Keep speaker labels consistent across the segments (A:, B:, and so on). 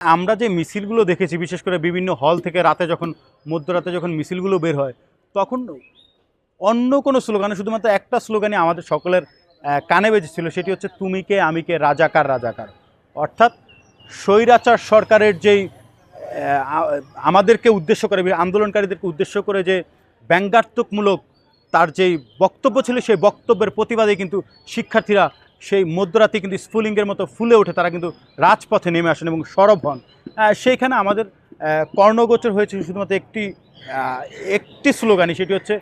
A: আমরা যে মিছিলগুলো দেখেছি, বিশেষ করে বিভিন্ন হল থেকে রাতে যখন মধ্যরাতে যখন মিছিলগুলো বের হয়, তখন অন্য কোনো স্লোগানে শুধুমাত্র একটা স্লোগানই আমাদের সকলের কানে বেজেছিল, সেটি হচ্ছে তুমি কে আমি কে রাজাকার রাজাকার। অর্থাৎ স্বৈরাচার সরকারের যেই আমাদেরকে উদ্দেশ্য করে, আন্দোলনকারীদেরকে উদ্দেশ্য করে যে ব্যঙ্গাত্মকমূলক তার যেই বক্তব্য ছিল, সেই বক্তব্যের প্রতিবাদে কিন্তু শিক্ষার্থীরা সেই মধ্যরাতে কিন্তু স্ফুলিঙ্গের মতো ফুলে ওঠে, তারা কিন্তু রাজপথে নেমে আসেন এবং সরব হন। সেইখানে আমাদের কর্ণগোচর হয়েছে শুধুমাত্র একটি স্লোগানই, সেটি হচ্ছে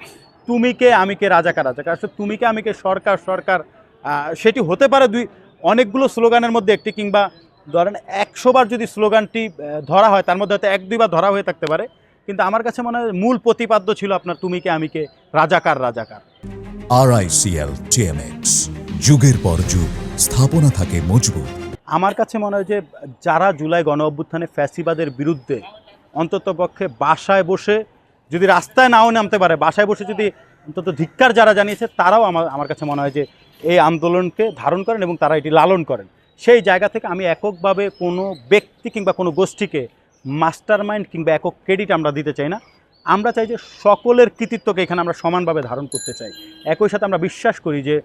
A: তুমি কে আমি কে রাজাকার রাজাকার। আসলে তুমি কে আমি কে সরকার সরকার, সেটি হতে পারে অনেকগুলো স্লোগানের মধ্যে একটি, কিংবা ধরেন 100 বার যদি স্লোগানটি ধরা হয় তার মধ্যে হয়তো 1-2 বার ধরা হয়ে থাকতে পারে, কিন্তু আমার কাছে মনে হয় মূল প্রতিপাদ্য ছিল আপনার তুমি কে আমি কে রাজাকার রাজাকার।
B: RICL TMX, যুগের পর যুগ স্থাপনা থাকে মজবুত।
A: আমার কাছে মনে হয় যে যারা জুলাই গণ অভ্যুত্থানে ফ্যাসিবাদের বিরুদ্ধে অন্ততপক্ষে বাসায় বসে, যদি রাস্তায় নাও নামতে পারে, বাসায় বসে যদি অন্তত ধিক্কার যারা জানিয়েছে, তারাও আমার কাছে মনে হয় যে এই আন্দোলনকে ধারণ করেন এবং তারা এটি লালন করেন। সেই জায়গা থেকে আমি এককভাবে কোনো ব্যক্তি কিংবা কোনো গোষ্ঠীকে মাস্টার মাইন্ড কিংবা একক ক্রেডিট আমরা দিতে চাই না। আমরা চাই যে সকলের কৃতিত্বকে এখানে আমরা সমানভাবে ধারণ করতে চাই। একই সাথে আমরা বিশ্বাস করি যে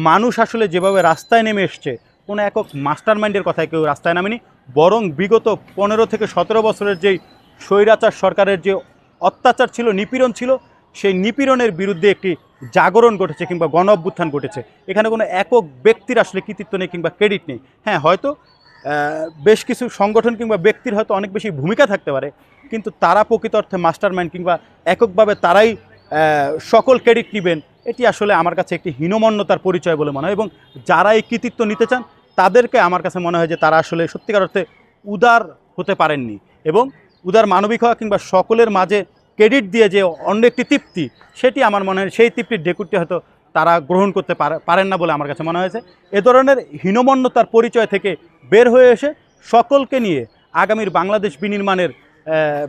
A: মানুষ আসলে যেভাবে রাস্তায় নেমে এসছে, কোনো একক মাস্টার মাইন্ডের কথায় কেউ রাস্তায় নামেনি, বরং বিগত 15 থেকে 17 বছরের যেই স্বৈরাচার সরকারের যে অত্যাচার ছিল, নিপীড়ন ছিল, সেই নিপীড়নের বিরুদ্ধে একটি জাগরণ ঘটেছে কিংবা গণ অভ্যুত্থান ঘটেছে। এখানে কোনো একক ব্যক্তির আসলে কৃতিত্ব নেই কিংবা ক্রেডিট নেই। হ্যাঁ, হয়তো বেশ কিছু সংগঠন কিংবা ব্যক্তির হয়তো অনেক বেশি ভূমিকা থাকতে পারে, কিন্তু তারা প্রকৃত অর্থে মাস্টার মাইন্ড কিংবা এককভাবে তারাই সকল ক্রেডিট নেবেন, এটি আসলে আমার কাছে একটি হীনমন্যতার পরিচয় বলে মনে হয়। এবং যারা এই কৃতিত্ব নিতে চান, তাদেরকে আমার কাছে মনে হয় যে তারা আসলে সত্যিকার অর্থে উদার হতে পারেননি, এবং উদার মানবিক হওয়া কিংবা সকলের মাঝে ক্রেডিট দিয়ে যে অন্য একটি তৃপ্তি, সেটি আমার মনে হয় সেই তৃপ্তির ডেকুটি হয়তো তারা গ্রহণ করতে পারেন না বলে আমার কাছে মনে হয়েছে। এ ধরনের হীনমন্যতার পরিচয় থেকে বের হয়ে এসে সকলকে নিয়ে আগামীর বাংলাদেশ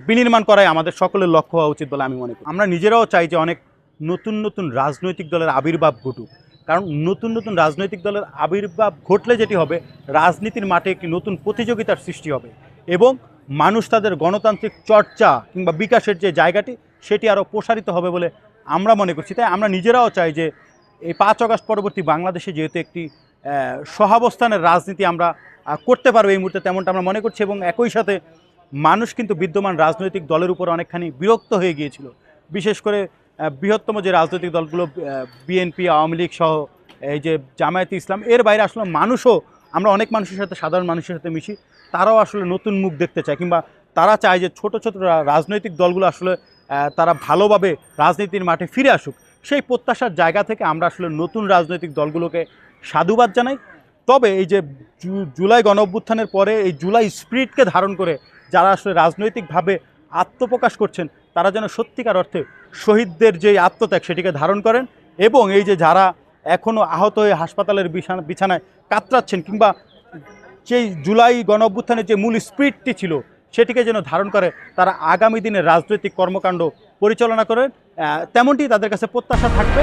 A: বিনির্মাণ করাই আমাদের সকলের লক্ষ্য হওয়া উচিত বলে আমি মনে করি। আমরা নিজেরাও চাই যে অনেক নতুন নতুন রাজনৈতিক দলের আবির্ভাব ঘটুক, কারণ নতুন নতুন রাজনৈতিক দলের আবির্ভাব ঘটলে যেটি হবে, রাজনীতির মাঠে একটি নতুন প্রতিযোগিতার সৃষ্টি হবে এবং মানুষ তাদের গণতান্ত্রিক চর্চা কিংবা বিকাশের যে জায়গাটি, সেটি আরও প্রসারিত হবে বলে আমরা মনে করছি। তাই আমরা নিজেরাও চাই যে এই 5 আগস্ট পরবর্তী বাংলাদেশে যেহেতু একটি সহাবস্থানের রাজনীতি আমরা করতে পারবো এই মুহূর্তে, তেমনটা আমরা মনে করছি। এবং একই সাথে মানুষ কিন্তু বিদ্যমান রাজনৈতিক দলের উপর অনেকখানি বিরক্ত হয়ে গিয়েছিল, বিশেষ করে বৃহত্তম যে রাজনৈতিক দলগুলো বিএনপি, আওয়ামী লীগ সহ এই যে জামায়াতে ইসলাম, এর বাইরে আসলে মানুষও, আমরা অনেক মানুষের সাথে, সাধারণ মানুষের সাথে মিশি, তারাও আসলে নতুন মুখ দেখতে চায়, কিংবা তারা চায় যে ছোট ছোট রাজনৈতিক দলগুলো আসলে তারা ভালোভাবে রাজনীতির মাঠে ফিরে আসুক। সেই প্রত্যাশার জায়গা থেকে আমরা আসলে নতুন রাজনৈতিক দলগুলোকে সাধুবাদ জানাই। তবে এই যে জুলাই গণ অভ্যুত্থানের পরে এই জুলাই স্পিরিটকে ধারণ করে যারা আসলে রাজনৈতিকভাবে আত্মপ্রকাশ করছেন, তারা যেন সত্যিকার অর্থে শহীদদের যে আত্মত্যাগ, সেটিকে ধারণ করেন, এবং এই যে যারা এখনও আহত হয়ে হাসপাতালের বিছানায় কাতরাচ্ছেন, কিংবা সেই জুলাই গণ অভ্যুত্থানের যে মূল স্পিরিটটি ছিল, সেটিকে যেন ধারণ করে তারা আগামী দিনে রাজনৈতিক কর্মকাণ্ড পরিচালনা করেন, তেমনটি তাদের কাছে প্রত্যাশা থাকবে।